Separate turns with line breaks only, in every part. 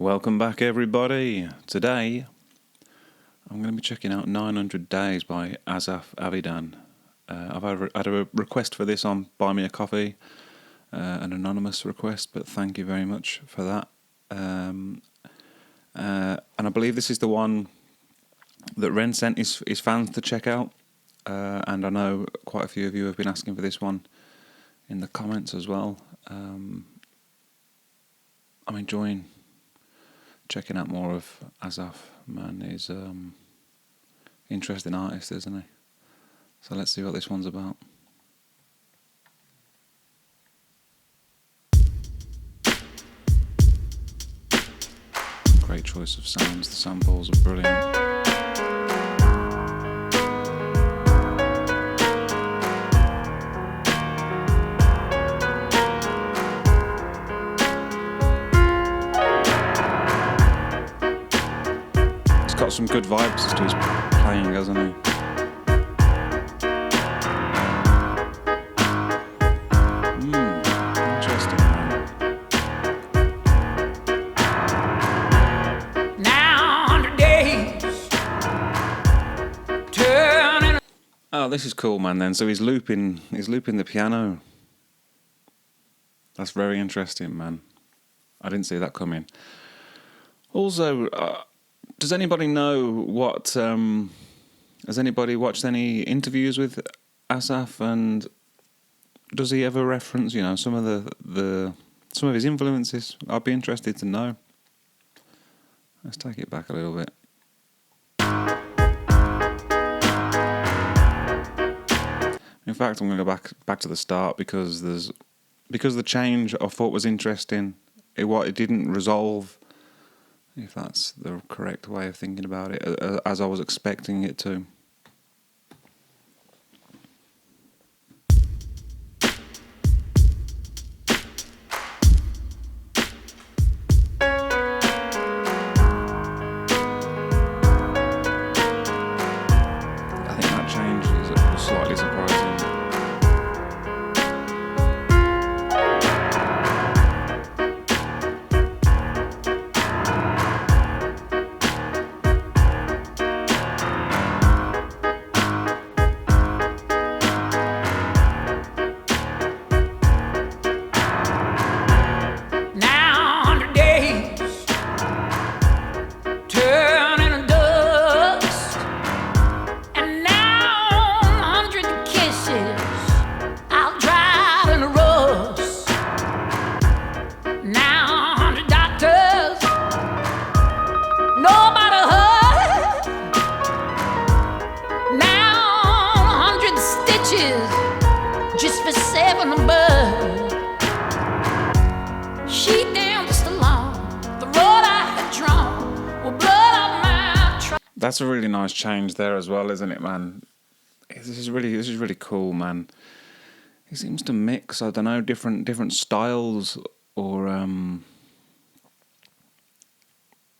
Welcome back, everybody. Today, I'm going to be checking out 900 Days by Asaf Avidan. I've had a request for this on Buy Me a Coffee, an anonymous request, but thank you very much for that. And I believe this is the one that Ren sent his fans to check out. And I know quite a few of you have been asking for this one in the comments as well. I'm enjoying checking out more of Asaf, man. He's interesting artist, isn't he? So let's see what this one's about. Great choice of sounds, the samples are brilliant. Got some good vibes to his playing, hasn't he? Interesting, man.
Now 100 days turning.
Oh, this is cool, man. Then so he's looping the piano. That's very interesting, man. I didn't see that coming. Also, does anybody know what? Has anybody watched any interviews with Asaf, and does he ever reference, some of some of his influences? I'd be interested to know. Let's take it back a little bit. In fact, I'm going to go back to the start because the change I thought was interesting. It didn't resolve, if that's the correct way of thinking about it, as I was expecting it to. I think that change is slightly surprising.
Now 100 days turning to dust, and now 100 kisses I'll drive in the rust. Now 100 doctors, nobody hurt. Now 100 stitches just for 7 a bud. She danced along the road I had drawn with blood on my trunk.
That's a really nice change there as well, isn't it, man? This is really cool, man. He seems to mix, I don't know, different styles, or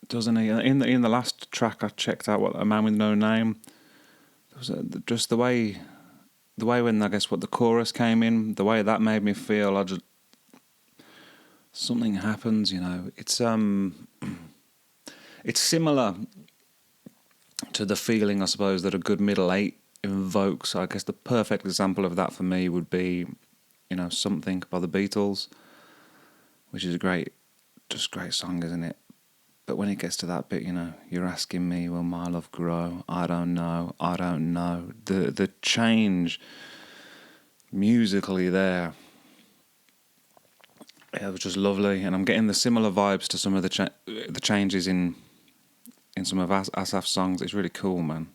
doesn't he? In the last track I checked out, what A Man with No Name, there was just the way when I guess what the chorus came in, the way that made me feel. Something happens, It's it's similar to the feeling, I suppose, that a good middle eight invokes. I guess the perfect example of that for me would be, Something by the Beatles, which is a great song, isn't it? But when it gets to that bit, you're asking me, will my love grow? I don't know. The change musically there. It was just lovely, and I'm getting the similar vibes to some of the changes in some of Asaf's songs. It's really cool, man.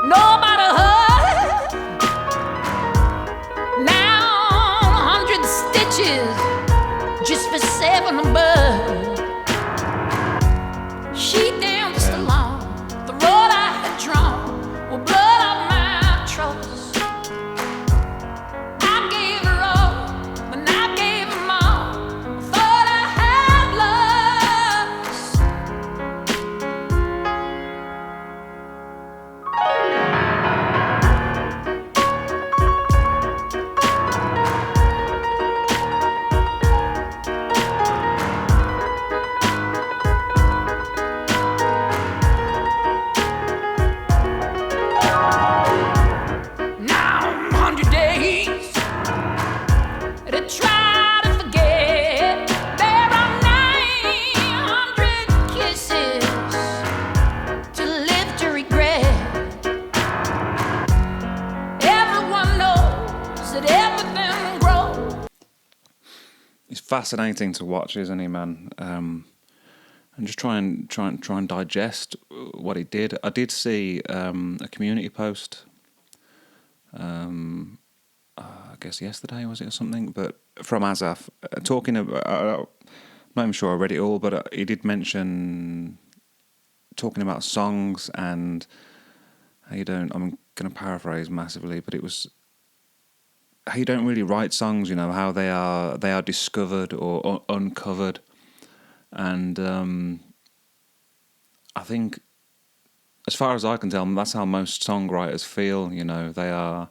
Nobody hurt. Now 100 stitches just for 7 a bud. She danced along the road I had drawn with blood on my trust. I gave her all, and I gave her more. Thought I had lost.
He's fascinating to watch, isn't he, man? And just try and digest what he did. I did see a community post. I guess yesterday was it or something, but from Asaf talking about. I'm not even sure I read it all, but he did mention talking about songs and how you don't. I'm going to paraphrase massively, but it was how you don't really write songs. You know how they are discovered or uncovered, and I think, as far as I can tell, that's how most songwriters feel. You know, they are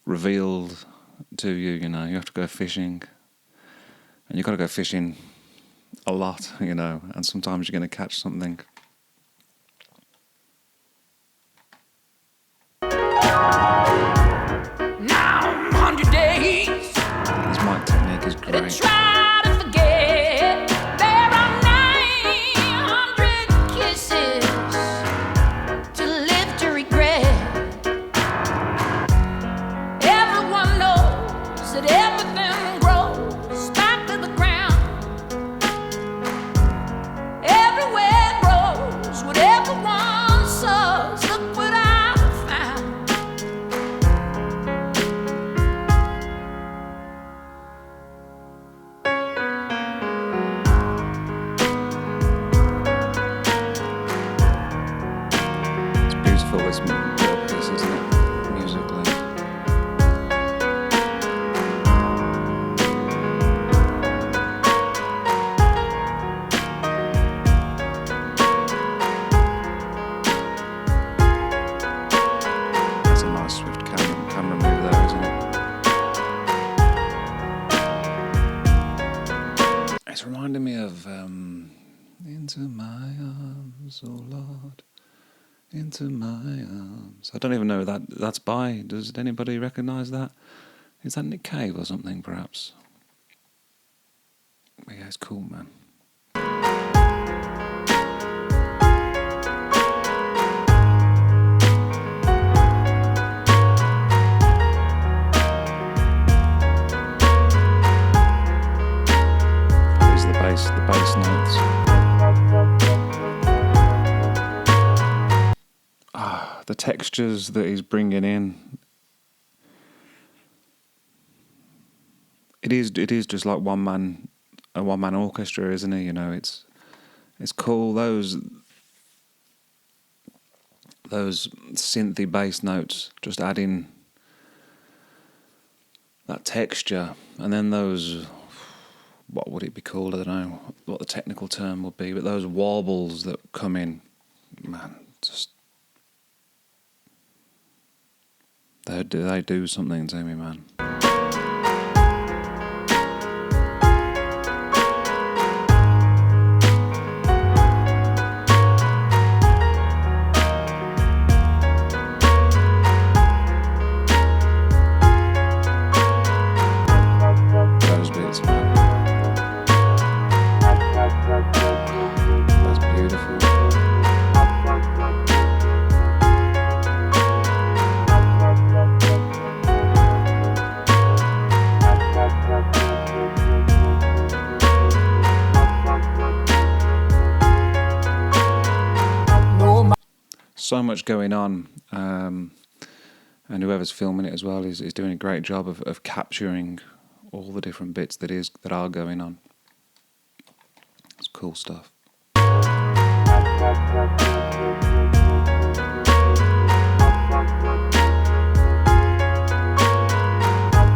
revealed to you. You know, you have to go fishing, and you've got to go fishing a lot. You know, and sometimes you're going to catch something.
Now 100 days.
His mic technique is great.
Try to forget. There are 900 kisses to live to regret. Everyone knows that everything grows back to the ground. Everywhere grows what everyone sows. Look what I found.
It's beautiful, this little piece, isn't it? Musically. That's a nice swift camera move there, isn't it? It's reminding me of Into My Arms, oh Lord, Into My Arms. I don't even know who that's by. Does anybody recognise that? Is that Nick Cave or something, perhaps? But yeah, it's cool, man. These are the bass notes. The textures that he's bringing in. It is just like a one man orchestra, isn't it? You know, it's cool. Those synthy bass notes just adding that texture, and then those, what would it be called? I don't know what the technical term would be, but those warbles that come in, man, just they do something to me, man. Those bits, man. That's beautiful. So much going on, and whoever's filming it as well is doing a great job of capturing all the different bits that are going on. It's cool stuff.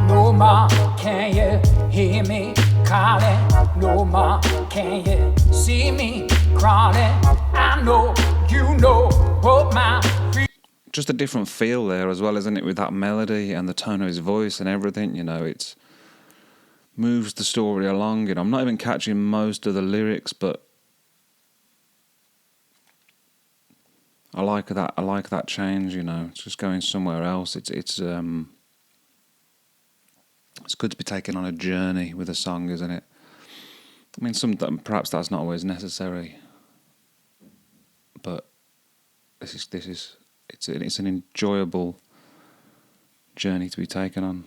No more can you hear me calling. No more can you see me crawling. I know you know what my feet.
Just a different feel there as well, isn't it? With that melody and the tone of his voice and everything, you know, it moves the story along. And I'm not even catching most of the lyrics, but I like that. I like that change. You know, it's just going somewhere else. It's good to be taken on a journey with a song, isn't it? I mean, perhaps that's not always necessary, but it's an enjoyable journey to be taken on.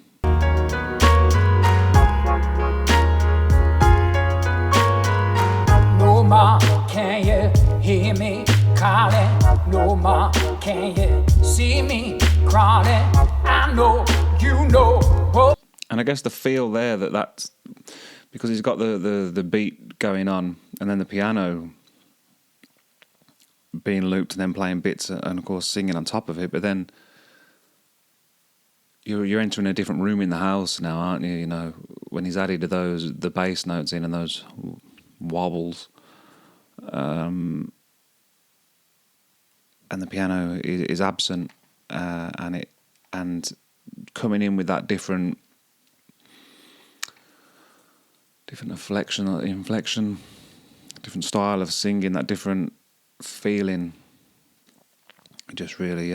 can you see me crawling? I know, you know. Oh.
And I guess the feel there that's because he's got the beat going on and then the piano being looped and then playing bits and of course singing on top of it, but then you're entering a different room in the house now, aren't you? You know, when he's added the bass notes in and those wobbles, and the piano is absent, and coming in with that different inflection, different style of singing, that different feeling, just really,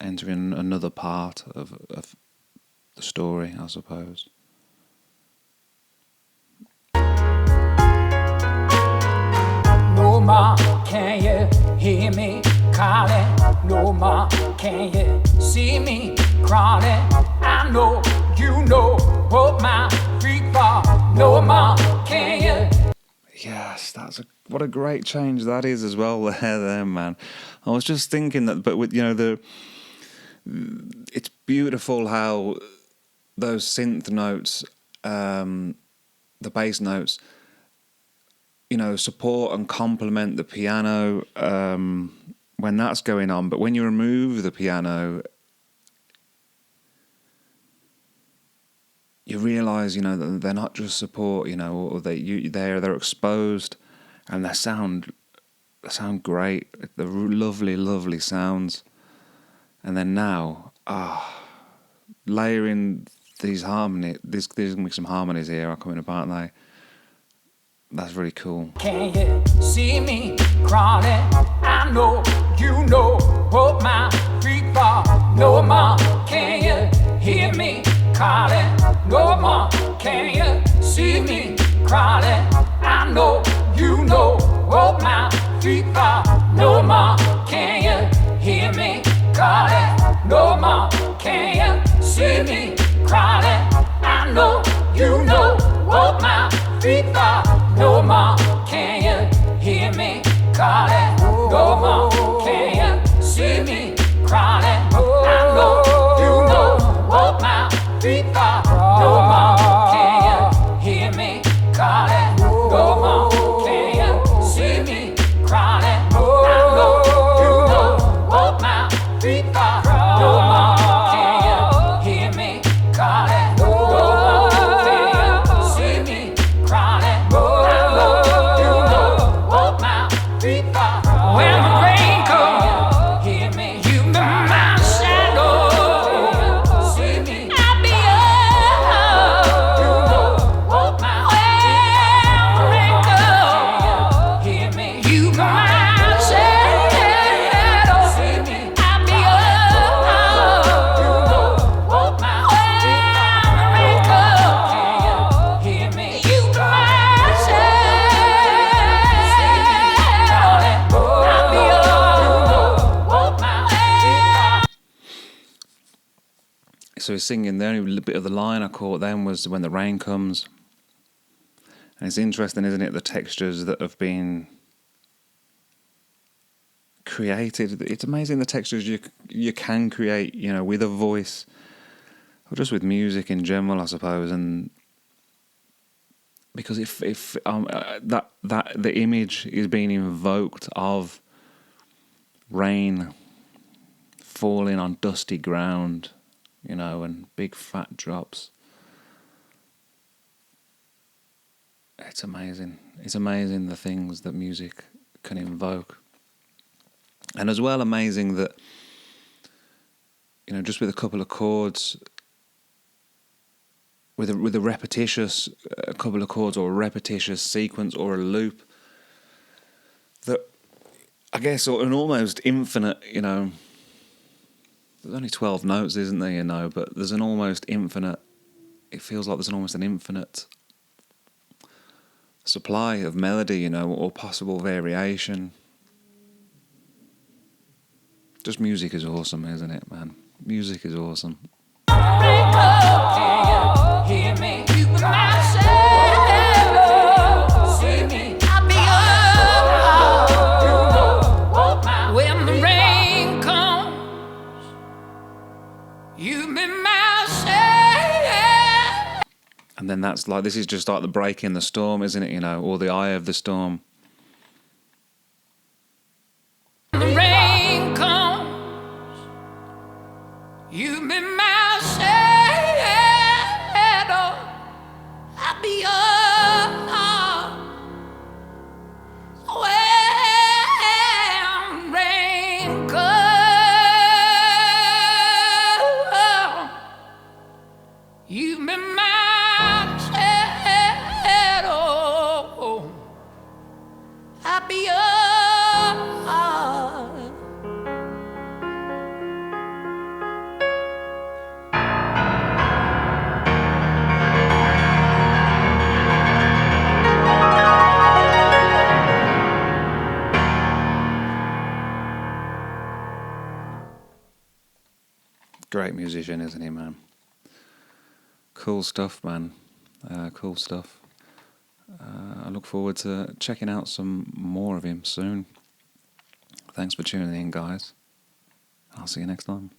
entering another part of the story, I suppose.
No more can you hear me calling. No more can you see me crawling. I know, you know what my feet are. No more can you.
Yes, what a great change that is as well there, man. I was just thinking that, but with, you know, it's beautiful how those synth notes, the bass notes, you know, support and complement the piano when that's going on. But when you remove the piano, you realise, you know, that they're not just support, you know, or they're exposed, and they sound great. They're lovely, lovely sounds. And then now, layering these harmonies, there's gonna be some harmonies here are coming apart, and that's really cool.
Can you see me crawling? I know, you know what my feet are. No more can you hear me calling. No more can you see me crawling. I know, you know what my feet are. No more can you hear me calling. No more can you see me crawling. I know, you know what my feet are. No more can you hear me calling. No more can you see me crawling. I know, you know what my feet are. No more can you hear me calling. No more can you see me crawling. I know, you know what my feet are. No more can you hear me calling. No more can you see me crawling. I know, you know what my feet are. When the rain comes, hear me. You be my shadow. See me. I'll be up. You know what my feet are. Hear me. You be my shadow. See me. I'll be up. You know what my feet are. Hear me. You be my shadow. I'll be up. You know what my feet are.
So he's singing. The only bit of the line I caught then was when the rain comes. And it's interesting, isn't it, the textures that have been created. It's amazing the textures you can create, you know, with a voice, or just with music in general, I suppose. And because if that the image is being invoked of rain falling on dusty ground, you know, and big fat drops. It's amazing. It's amazing the things that music can invoke. And as well, amazing that, you know, just with a couple of chords, with a repetitious couple of chords or a repetitious sequence or a loop, that I guess an almost infinite, you know, there's only 12 notes, isn't there, you know, but there's an almost infinite, it feels like there's almost an infinite supply of melody, you know, or possible variation. Just music is awesome, isn't it, man? Music is awesome.
Hear me, you be my shadow. See me, I'll be up. When the rain comes.
that's like, this is just like the break in the storm, isn't it? You know, or the eye of the storm.
The rain comes, you've been my shadow. I'll be when rain comes, you've been my shadow. I'll be
Great musician, isn't he, man? Cool stuff, man. Cool stuff. I look forward to checking out some more of him soon. Thanks for tuning in, guys. I'll see you next time.